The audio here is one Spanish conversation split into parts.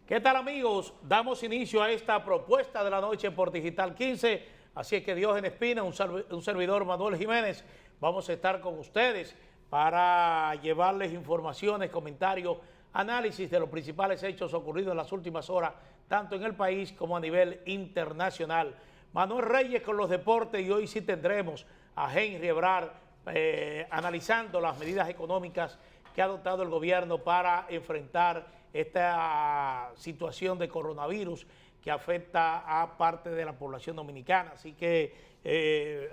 ¿Qué tal, amigos? Damos inicio a esta propuesta de la noche por Digital 15. Así es que Diógenes Espina, un servidor Manuel Jiménez, vamos a estar con ustedes para llevarles informaciones, comentarios, análisis de los principales hechos ocurridos en las últimas horas, tanto en el país como a nivel internacional. Manuel Reyes con los deportes, y hoy sí tendremos a Henry Ebrard analizando las medidas económicas que ha adoptado el gobierno para enfrentar esta situación de coronavirus que afecta a parte de la población dominicana. Así que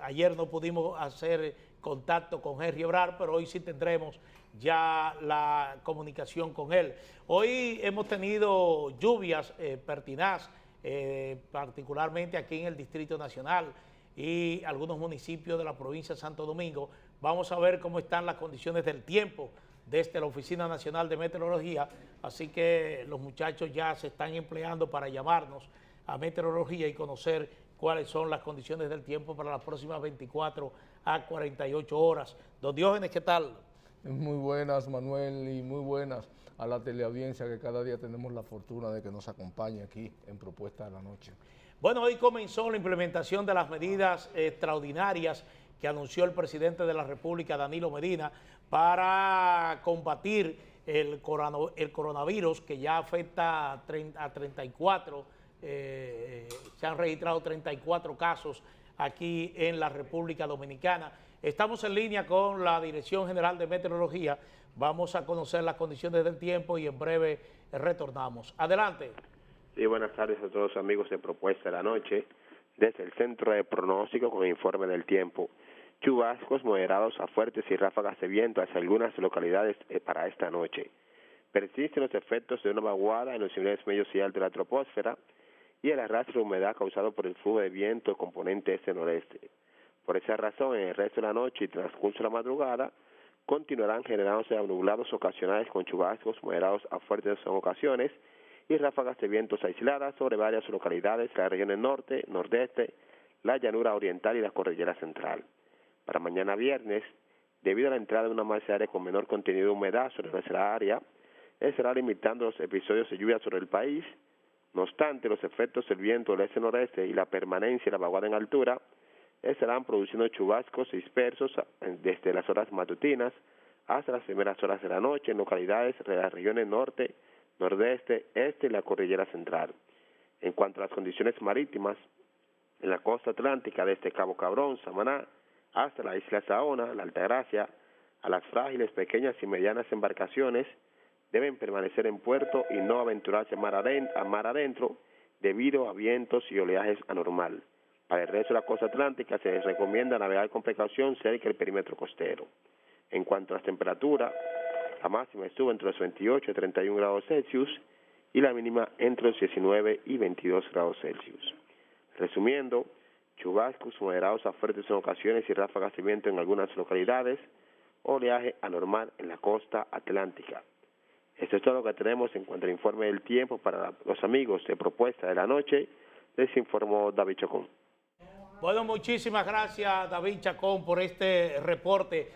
ayer no pudimos hacer contacto con Henry Ebrard, pero hoy sí tendremos ya la comunicación con él. Hoy hemos tenido lluvias pertinaz, particularmente aquí en el Distrito Nacional y algunos municipios de la provincia de Santo Domingo. Vamos a ver cómo están las condiciones del tiempo desde la Oficina Nacional de Meteorología, así que los muchachos ya se están empleando para llamarnos a meteorología y conocer cuáles son las condiciones del tiempo para las próximas 24 a 48 horas. Don Diógenes, ¿qué tal? Muy buenas, Manuel, y muy buenas a la teleaudiencia que cada día tenemos la fortuna de que nos acompañe aquí en Propuesta de la Noche. Bueno, hoy comenzó la implementación de las medidas extraordinarias que anunció el presidente de la República, Danilo Medina, para combatir el coronavirus que ya afecta a 34, se han registrado 34 casos aquí en la República Dominicana. Estamos en línea con la Dirección General de Meteorología, vamos a conocer las condiciones del tiempo y en breve retornamos. Adelante. Sí, buenas tardes a todos los amigos de Propuesta de la Noche. Desde el Centro de Pronóstico con el informe del tiempo. Chubascos moderados a fuertes y ráfagas de viento hacia algunas localidades para esta noche. Persisten los efectos de una vaguada en los niveles medios y altos de la troposfera y el arrastre de humedad causado por el flujo de viento componente este-noreste. Por esa razón, en el resto de la noche y transcurso de la madrugada, continuarán generándose nublados ocasionales con chubascos moderados a fuertes en ocasiones y ráfagas de vientos aisladas sobre varias localidades de las regiones norte, nordeste, la llanura oriental y la cordillera central. Para mañana viernes, debido a la entrada de una masa de aire con menor contenido de humedad sobre nuestra área, estará limitando los episodios de lluvia sobre el país. No obstante, los efectos del viento del este-noreste y la permanencia de la vaguada en altura estarán produciendo chubascos dispersos desde las horas matutinas hasta las primeras horas de la noche en localidades de las regiones norte, nordeste, este y la cordillera central. En cuanto a las condiciones marítimas, en la costa atlántica desde Cabo Cabrón, Samaná, hasta la isla Saona, la Altagracia, a las frágiles, pequeñas y medianas embarcaciones deben permanecer en puerto y no aventurarse a mar adentro debido a vientos y oleajes anormal. Para el resto de la costa atlántica se les recomienda navegar con precaución cerca del perímetro costero. En cuanto a las temperaturas, la máxima estuvo entre los 28 y 31 grados Celsius y la mínima entre los 19 y 22 grados Celsius. Resumiendo, chubascos moderados a fuertes en ocasiones y ráfagas de viento en algunas localidades, oleaje anormal en la costa atlántica. Esto es todo lo que tenemos en cuanto al informe del tiempo para los amigos de Propuesta de la Noche. Les informó David Chacón. Bueno, muchísimas gracias, David Chacón, por este reporte.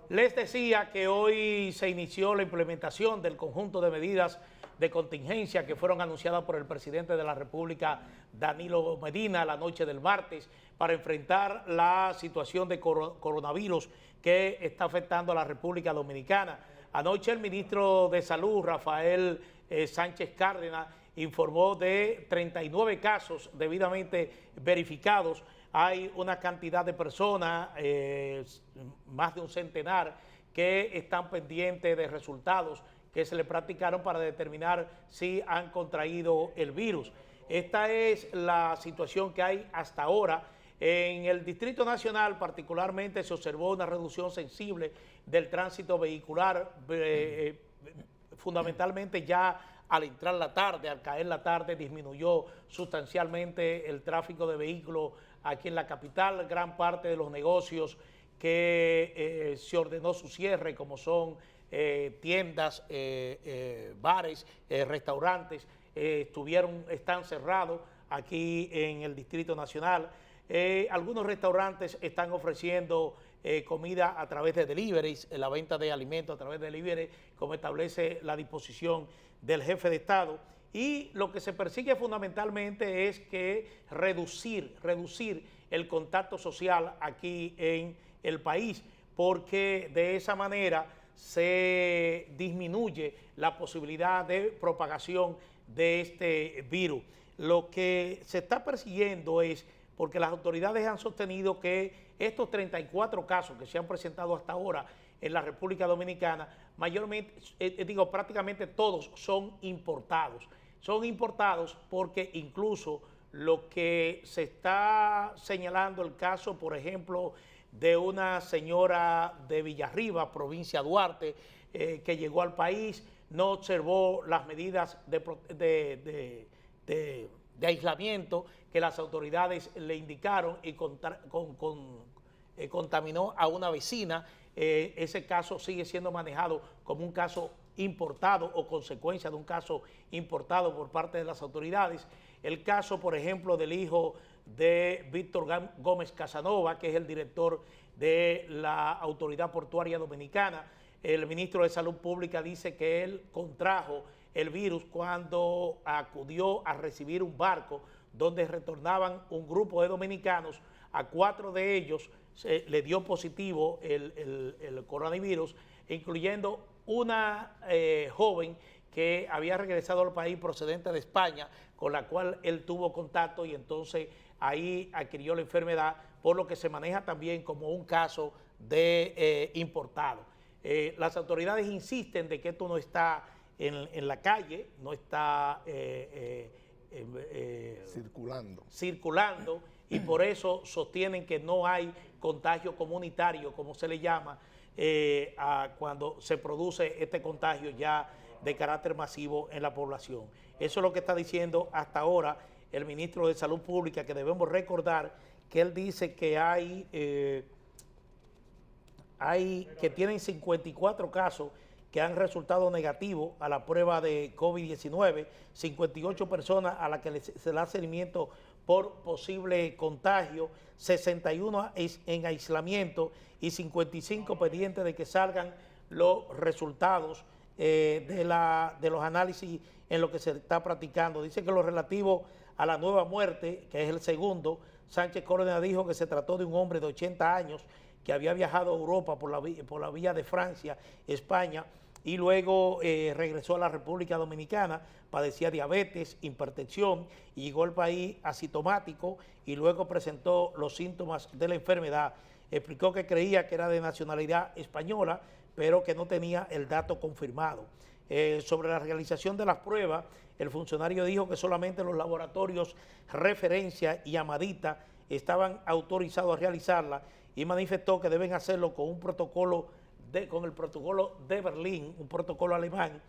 Les decía que hoy se inició la implementación del conjunto de medidas de contingencia que fueron anunciadas por el presidente de la República, Danilo Medina, la noche del martes, para enfrentar la situación de coronavirus que está afectando a la República Dominicana. Anoche el ministro de Salud, Rafael Sánchez Cárdenas, informó de 39 casos debidamente verificados. Hay una cantidad de personas, más de un centenar, que están pendientes de resultados que se le practicaron para determinar si han contraído el virus. Esta es la situación que hay hasta ahora. En el Distrito Nacional particularmente se observó una reducción sensible del tránsito vehicular, fundamentalmente ya al entrar la tarde, al caer la tarde, disminuyó sustancialmente el tráfico de vehículos aquí en la capital. Gran parte de los negocios que se ordenó su cierre, como son tiendas, bares, restaurantes, están cerrados aquí en el Distrito Nacional. Algunos restaurantes están ofreciendo comida a través de deliveries, la venta de alimentos a través de delivery, como establece la disposición del jefe de Estado. y lo que se persigue fundamentalmente es que reducir el contacto social aquí en el país, porque de esa manera se disminuye la posibilidad de propagación de este virus. Lo que se está persiguiendo es, porque las autoridades han sostenido que estos 34 casos que se han presentado hasta ahora en la República Dominicana, mayormente, prácticamente todos son importados. Son importados porque incluso lo que se está señalando, el caso, por ejemplo, de una señora de Villarriba, provincia de Duarte, que llegó al país, no observó las medidas de aislamiento que las autoridades le indicaron y contaminó a una vecina. Ese caso sigue siendo manejado como un caso importado o consecuencia de un caso importado por parte de las autoridades. El caso, por ejemplo, del hijo de Víctor Gómez Casanova, que es el director de la Autoridad Portuaria Dominicana. El ministro de Salud Pública dice que él contrajo el virus cuando acudió a recibir un barco donde retornaban un grupo de dominicanos. A 4 de ellos le dio positivo el coronavirus, incluyendo una joven que había regresado al país procedente de España, con la cual él tuvo contacto y entonces ahí adquirió la enfermedad, por lo que se maneja también como un caso de importado. Las autoridades insisten de que esto no está en la calle, no está circulando, y por eso sostienen que no hay contagio comunitario, como se le llama, cuando se produce este contagio ya de carácter masivo en la población. Eso es lo que está diciendo hasta ahora el ministro de Salud Pública, que debemos recordar que él dice que que tienen 54 casos que han resultado negativos a la prueba de COVID-19, 58 personas a las que se le da seguimiento por posible contagio, 61 en aislamiento y 55 pendientes de que salgan los resultados de los análisis en lo que se está practicando. Dice que lo relativo a la nueva muerte, que es el segundo, Sánchez Córdoba dijo que se trató de un hombre de 80 años que había viajado a Europa por la vía de Francia, España, y luego regresó a la República Dominicana, padecía diabetes, hipertensión, y llegó al país asintomático y luego presentó los síntomas de la enfermedad. Explicó que creía que era de nacionalidad española, pero que no tenía el dato confirmado. Sobre la realización de las pruebas, el funcionario dijo que solamente los laboratorios Referencia y Amadita estaban autorizados a realizarla y manifestó que deben hacerlo con con el protocolo de Berlín, un protocolo alemán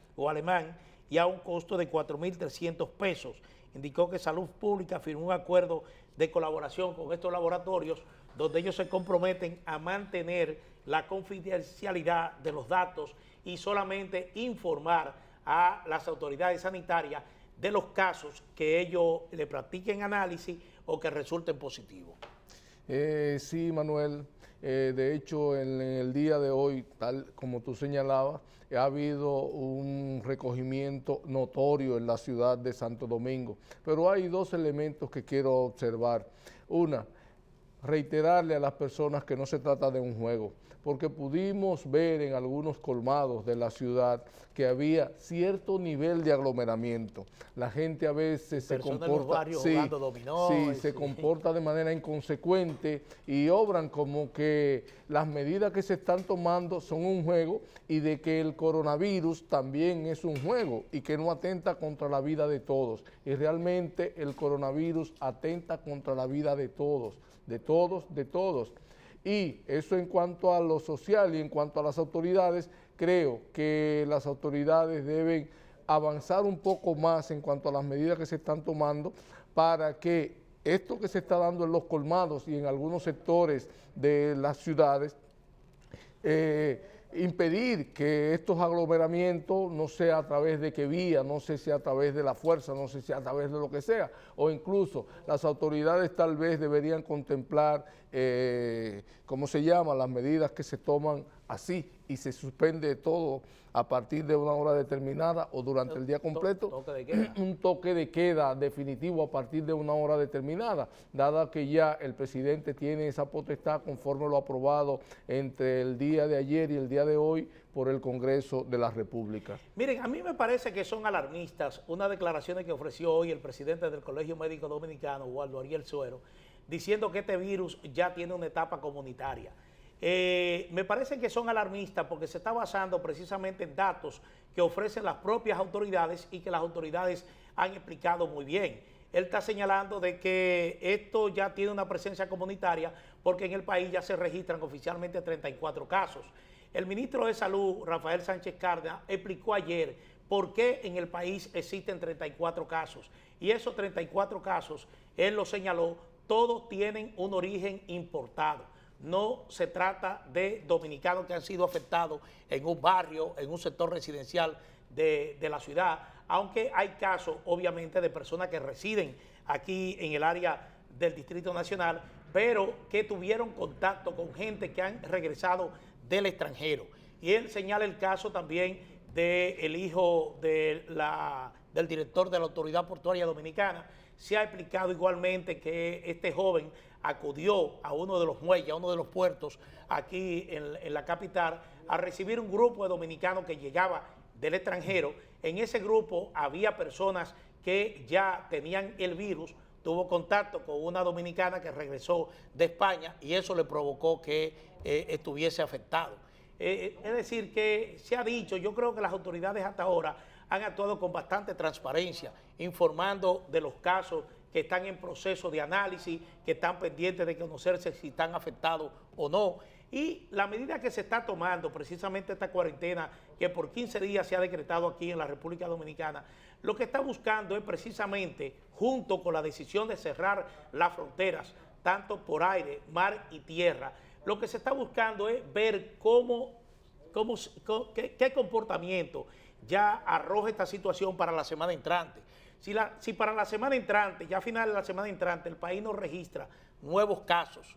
y a un costo de 4.300 pesos. Indicó que Salud Pública firmó un acuerdo de colaboración con estos laboratorios donde ellos se comprometen a mantener la confidencialidad de los datos y solamente informar a las autoridades sanitarias de los casos que ellos le practiquen análisis o que resulten positivos. Sí, Manuel. De hecho, en el día de hoy, tal como tú señalabas, ha habido un recogimiento notorio en la ciudad de Santo Domingo. Pero hay dos elementos que quiero observar. Una, reiterarle a las personas que no se trata de un juego, porque pudimos ver en algunos colmados de la ciudad que había cierto nivel de aglomeramiento. La gente a veces se comporta, se comporta de manera inconsecuente y obran como que las medidas que se están tomando son un juego y de que el coronavirus también es un juego y que no atenta contra la vida de todos. Y realmente el coronavirus atenta contra la vida de todos. De todos. Y eso en cuanto a lo social y en cuanto a las autoridades, creo que las autoridades deben avanzar un poco más en cuanto a las medidas que se están tomando para que esto que se está dando en los colmados y en algunos sectores de las ciudades, impedir que estos aglomeramientos no sea a través de qué vía, no sé si a través de la fuerza, no sé si a través de lo que sea, o incluso las autoridades tal vez deberían contemplar, ¿cómo se llama?, las medidas que se toman así y se suspende todo a partir de una hora determinada o durante el día completo, toque de queda. un toque de queda definitivo a partir de una hora determinada, dada que ya el presidente tiene esa potestad conforme lo aprobado entre el día de ayer y el día de hoy por el Congreso de la República. Miren, a mí me parece que son alarmistas unas declaraciones que ofreció hoy el presidente del Colegio Médico Dominicano, Waldo Ariel Suero, diciendo que este virus ya tiene una etapa comunitaria. Me parece que son alarmistas porque se está basando precisamente en datos que ofrecen las propias autoridades y que las autoridades han explicado muy bien. Él está señalando de que esto ya tiene una presencia comunitaria porque en el país ya se registran oficialmente 34 casos. El ministro de Salud, Rafael Sánchez Cárdenas, explicó ayer por qué en el país existen 34 casos. Y esos 34 casos, él lo señaló, todos tienen un origen importado. No se trata de dominicanos que han sido afectados en un barrio, en un sector residencial de la ciudad, aunque hay casos, obviamente, de personas que residen aquí en el área del Distrito Nacional, pero que tuvieron contacto con gente que han regresado del extranjero. Y él señala el caso también del hijo del director de la Autoridad Portuaria Dominicana. Se ha explicado igualmente que este joven acudió a uno de los muelles, a uno de los puertos aquí en la capital, a recibir un grupo de dominicanos que llegaba del extranjero. En ese grupo había personas que ya tenían el virus, tuvo contacto con una dominicana que regresó de España y eso le provocó que estuviese afectado. Es decir, que se ha dicho, yo creo que las autoridades hasta ahora han actuado con bastante transparencia, informando de los casos que están en proceso de análisis, que están pendientes de conocerse si están afectados o no. Y la medida que se está tomando, precisamente esta cuarentena, que por 15 días se ha decretado aquí en la República Dominicana, lo que está buscando es precisamente, junto con la decisión de cerrar las fronteras, tanto por aire, mar y tierra, lo que se está buscando es ver qué comportamiento ya arroja esta situación para la semana entrante. Si para la semana entrante, ya a final de la semana entrante, el país no registra nuevos casos,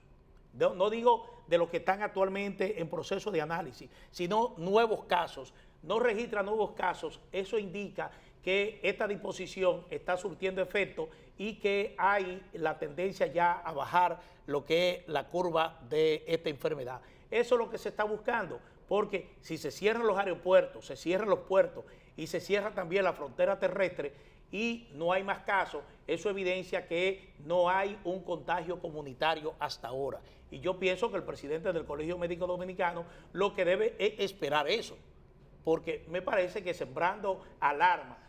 no digo de los que están actualmente en proceso de análisis, sino nuevos casos, no registra nuevos casos, eso indica que esta disposición está surtiendo efecto y que hay la tendencia ya a bajar lo que es la curva de esta enfermedad. Eso es lo que se está buscando, porque si se cierran los aeropuertos, se cierran los puertos y se cierra también la frontera terrestre y no hay más casos, eso evidencia que no hay un contagio comunitario hasta ahora. Y yo pienso que el presidente del Colegio Médico Dominicano lo que debe es esperar eso, porque me parece que sembrando alarma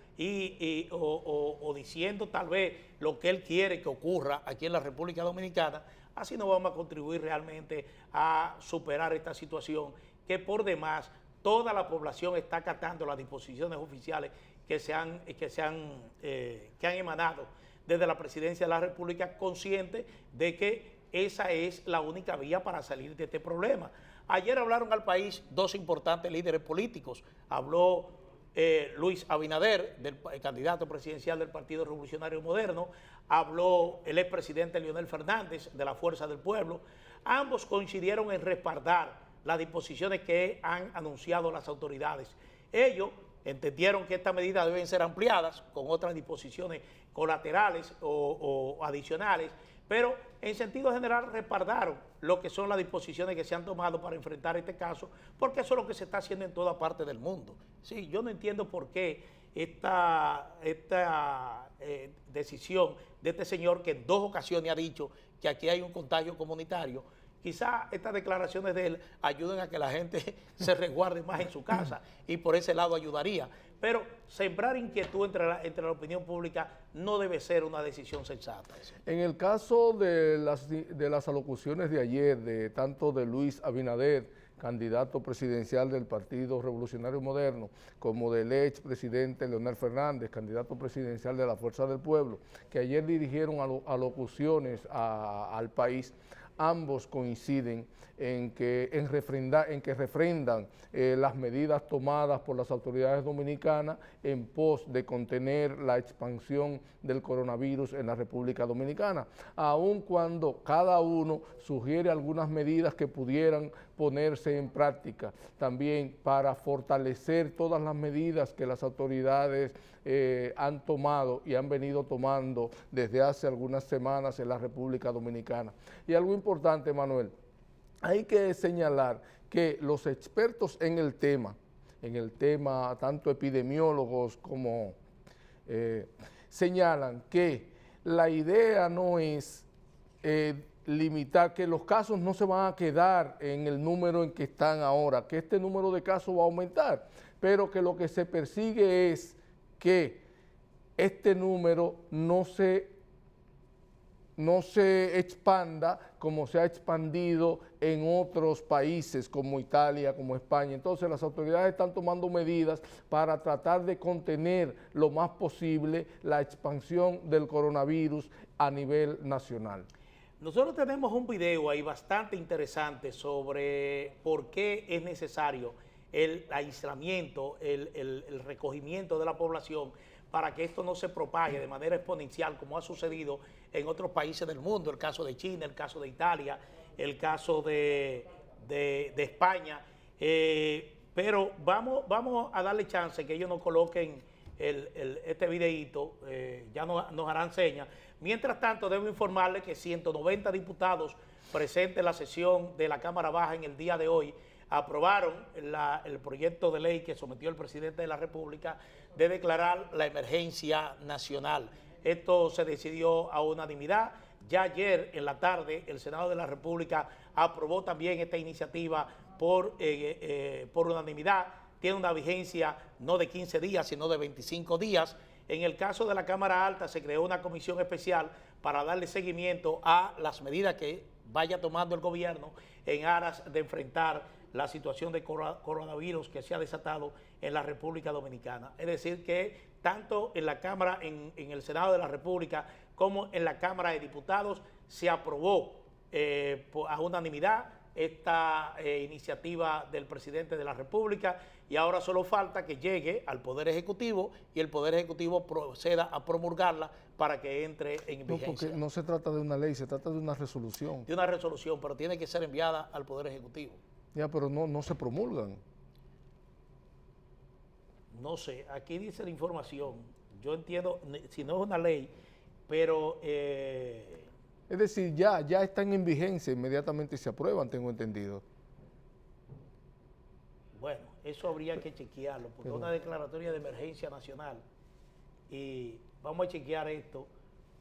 o diciendo tal vez lo que él quiere que ocurra aquí en la República Dominicana, así no vamos a contribuir realmente a superar esta situación que por demás toda la población está acatando las disposiciones oficiales que han emanado desde la Presidencia de la República, consciente de que esa es la única vía para salir de este problema. Ayer hablaron al país dos importantes líderes políticos. Habló Luis Abinader, el candidato presidencial del Partido Revolucionario Moderno, habló el expresidente Leonel Fernández de la Fuerza del Pueblo. Ambos coincidieron en respaldar las disposiciones que han anunciado las autoridades. Ellos entendieron que estas medidas deben ser ampliadas con otras disposiciones colaterales o adicionales, pero en sentido general respaldaron lo que son las disposiciones que se han tomado para enfrentar este caso, porque eso es lo que se está haciendo en toda parte del mundo. Sí, yo no entiendo por qué esta decisión de este señor, que en 2 ocasiones ha dicho que aquí hay un contagio comunitario. Quizá estas declaraciones de él ayuden a que la gente se resguarde más en su casa y por ese lado ayudaría. Pero sembrar inquietud entre la opinión pública no debe ser una decisión sensata. En el caso de las alocuciones de ayer, tanto de Luis Abinader, candidato presidencial del Partido Revolucionario Moderno, como del expresidente Leonel Fernández, candidato presidencial de la Fuerza del Pueblo, que ayer dirigieron alocuciones al país, ambos coinciden en que refrendan las medidas tomadas por las autoridades dominicanas en pos de contener la expansión del coronavirus en la República Dominicana, aun cuando cada uno sugiere algunas medidas que pudieran ponerse en práctica, también para fortalecer todas las medidas que las autoridades han tomado y han venido tomando desde hace algunas semanas en la República Dominicana. Y algo importante, Manuel, hay que señalar que los expertos en el tema, tanto epidemiólogos como señalan que la idea no es limitar, que los casos no se van a quedar en el número en que están ahora, que este número de casos va a aumentar, pero que lo que se persigue es que este número no se expanda como se ha expandido en otros países como Italia, como España. Entonces las autoridades están tomando medidas para tratar de contener lo más posible la expansión del coronavirus a nivel nacional. Nosotros tenemos un video ahí bastante interesante sobre por qué es necesario el aislamiento, el recogimiento de la población para que esto no se propague de manera exponencial como ha sucedido en otros países del mundo, el caso de China, el caso de Italia, el caso de España. Pero vamos a darle chance que ellos nos coloquen este videíto, ya nos harán señas. Mientras tanto, debo informarles que 190 diputados presentes en la sesión de la Cámara Baja en el día de hoy aprobaron el proyecto de ley que sometió el presidente de la República de declarar la emergencia nacional. Esto se decidió a unanimidad. Ya ayer en la tarde el Senado de la República aprobó también esta iniciativa por unanimidad. Tiene una vigencia no de 15 días, sino de 25 días. En el caso de la Cámara Alta se creó una comisión especial para darle seguimiento a las medidas que vaya tomando el gobierno en aras de enfrentar la situación de coronavirus que se ha desatado en la República Dominicana. Es decir, que tanto en la Cámara, en el Senado de la República, como en la Cámara de Diputados, se aprobó a unanimidad esta iniciativa del presidente de la República, y ahora solo falta que llegue al Poder Ejecutivo y el Poder Ejecutivo proceda a promulgarla para que entre en vigencia. No, porque no se trata de una ley, se trata de una resolución. De una resolución, pero tiene que ser enviada al Poder Ejecutivo. Ya, pero no se promulgan. No sé, aquí dice la información. Yo entiendo, si no es una ley, pero... es decir, ya están en vigencia, inmediatamente se aprueban, tengo entendido. Bueno, eso habría que chequearlo, porque es una declaratoria de emergencia nacional. Y vamos a chequear esto,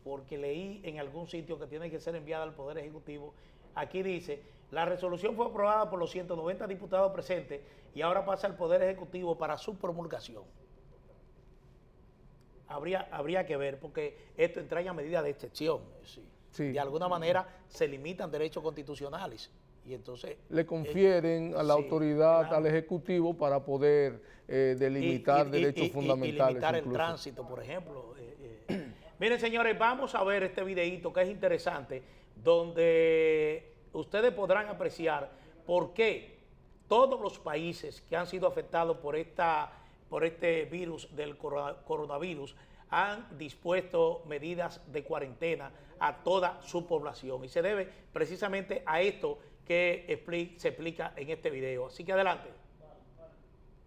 porque leí en algún sitio que tiene que ser enviada al Poder Ejecutivo. Aquí dice, la resolución fue aprobada por los 190 diputados presentes y ahora pasa al Poder Ejecutivo para su promulgación. Habría que ver, porque esto entraña medidas de excepción. Sí. De alguna manera se limitan derechos constitucionales. Y entonces le confieren a la autoridad, claro, al Ejecutivo para poder delimitar derechos fundamentales. Y limitar el tránsito, por ejemplo. Miren, señores, vamos a ver este videíto que es interesante, donde ustedes podrán apreciar por qué todos los países que han sido afectados por este virus del coronavirus han dispuesto medidas de cuarentena a toda su población. Y se debe precisamente a esto que se explica en este video. Así que adelante.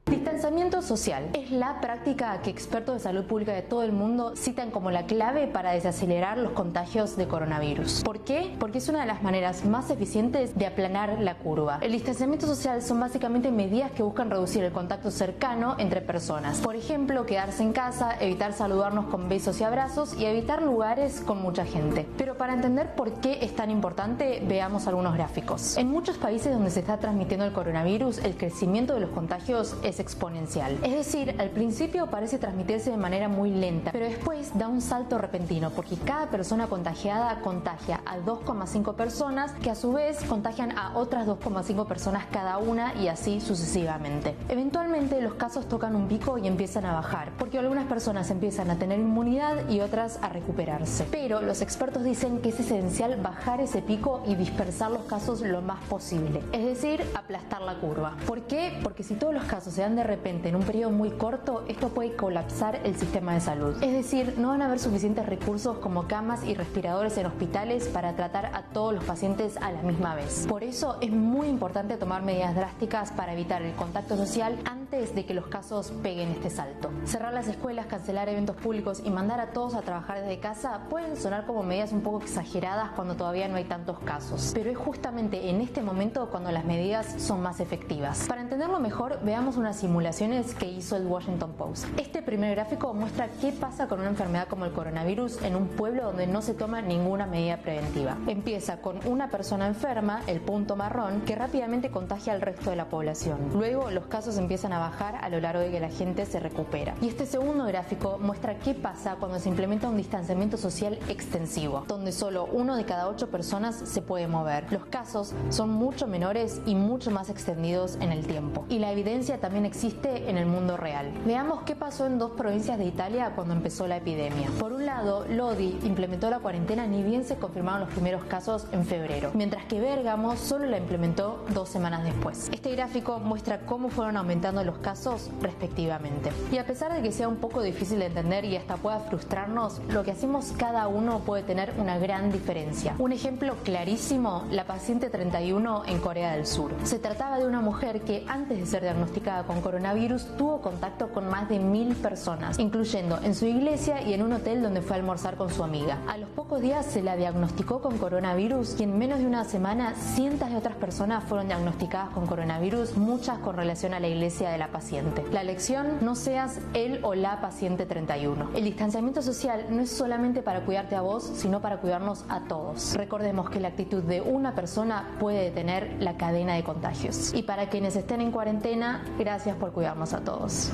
Distanciamiento social es la práctica que expertos de salud pública de todo el mundo citan como la clave para desacelerar los contagios de coronavirus. ¿Por qué? Porque es una de las maneras más eficientes de aplanar la curva. El distanciamiento social son básicamente medidas que buscan reducir el contacto cercano entre personas. Por ejemplo, quedarse en casa, evitar saludarnos con besos y abrazos y evitar lugares con mucha gente. Pero para entender por qué es tan importante, veamos algunos gráficos. En muchos países donde se está transmitiendo el coronavirus, el crecimiento de los contagios es exponencial. Es decir, al principio parece transmitirse de manera muy lenta, pero después da un salto repentino porque cada persona contagiada contagia a 2,5 personas que a su vez contagian a otras 2,5 personas cada una y así sucesivamente. Eventualmente los casos tocan un pico y empiezan a bajar porque algunas personas empiezan a tener inmunidad y otras a recuperarse. Pero los expertos dicen que es esencial bajar ese pico y dispersar los casos lo más posible, es decir, aplastar la curva. ¿Por qué? Porque si todos los casos se dan de repente en un periodo muy corto, esto puede colapsar el sistema de salud. Es decir, no van a haber suficientes recursos como camas y respiradores en hospitales para tratar a todos los pacientes a la misma vez. Por eso es muy importante tomar medidas drásticas para evitar el contacto social antes de que los casos peguen este salto. Cerrar las escuelas, cancelar eventos públicos y mandar a todos a trabajar desde casa pueden sonar como medidas un poco exageradas cuando todavía no hay tantos casos, pero es justamente en este momento cuando las medidas son más efectivas. Para entenderlo mejor, veamos unas simulaciones que hizo el Washington Post. Este primer gráfico muestra qué pasa con una enfermedad como el coronavirus en un pueblo donde no se toma ninguna medida preventiva. Empieza con una persona enferma, el punto marrón, que rápidamente contagia al resto de la población. Luego los casos empiezan a bajar a lo largo de que la gente se recupera. Y este segundo gráfico muestra qué pasa cuando se implementa un distanciamiento social extensivo, donde solo 1 de cada 8 personas se puede mover. Los casos son mucho menores y mucho más extendidos en el tiempo. Y la evidencia también existe en el mundo real. Veamos qué pasó en 2 provincias de Italia cuando empezó la epidemia. Por un lado, Lodi implementó la cuarentena ni bien se confirmaron los primeros casos en febrero, mientras que Bérgamo solo la implementó 2 semanas después. Este gráfico muestra cómo fueron aumentando los casos respectivamente. Y a pesar de que sea un poco difícil de entender y hasta pueda frustrarnos, lo que hacemos cada uno puede tener una gran diferencia. Un ejemplo clarísimo, la paciente 31 en Corea del Sur. Se trataba de una mujer que antes de ser diagnosticada con coronavirus tuvo contacto con más de 1000 personas, incluyendo en su iglesia y en un hotel donde fue a almorzar con su amiga. A los pocos días se la diagnosticó con coronavirus y en menos de una semana cientos de otras personas fueron diagnosticadas con coronavirus, muchas con relación a la iglesia de la paciente. La lección: no seas el o la paciente 31. El distanciamiento social no es solamente para cuidarte a vos, sino para cuidarnos a todos. Recordemos que la actitud de una persona puede detener la cadena de contagios. Y para quienes estén en cuarentena, gracias por cuidarnos a todos.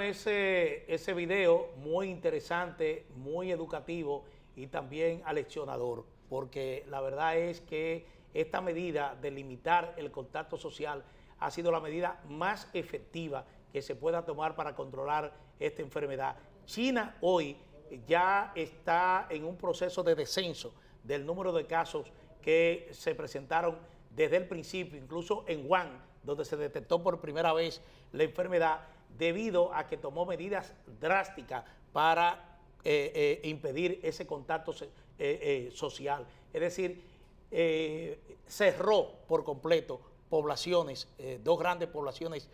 Ese video muy interesante, muy educativo y también aleccionador, porque la verdad es que esta medida de limitar el contacto social ha sido la medida más efectiva que se pueda tomar para controlar esta enfermedad. China hoy ya está en un proceso de descenso del número de casos que se presentaron desde el principio, incluso en Wuhan, donde se detectó por primera vez la enfermedad, debido a que tomó medidas drásticas para impedir ese contacto social. Es decir, cerró por completo poblaciones, 2 grandes poblaciones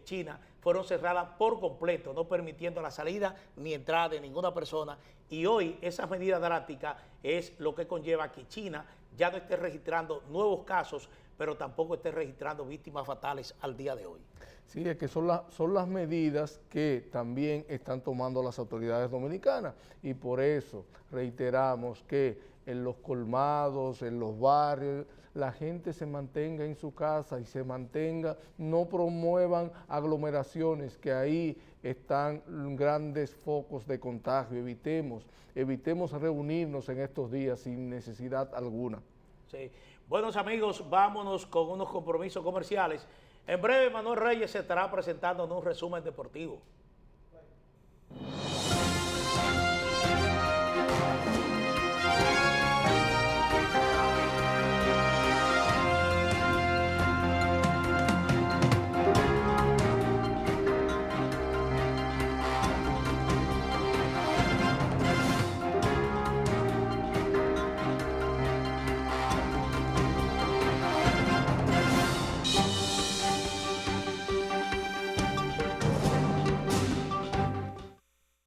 chinas fueron cerradas por completo, no permitiendo la salida ni entrada de ninguna persona. Y hoy esas medidas drásticas es lo que conlleva que China ya no esté registrando nuevos casos, pero tampoco esté registrando víctimas fatales al día de hoy. Sí, es que son las medidas que también están tomando las autoridades dominicanas, y por eso reiteramos que en los colmados, en los barrios, la gente se mantenga en su casa y se mantenga, no promuevan aglomeraciones, que ahí están grandes focos de contagio. Evitemos reunirnos en estos días sin necesidad alguna. Sí. Buenos amigos, vámonos con unos compromisos comerciales. En breve, Manuel Reyes se estará presentando en un resumen deportivo.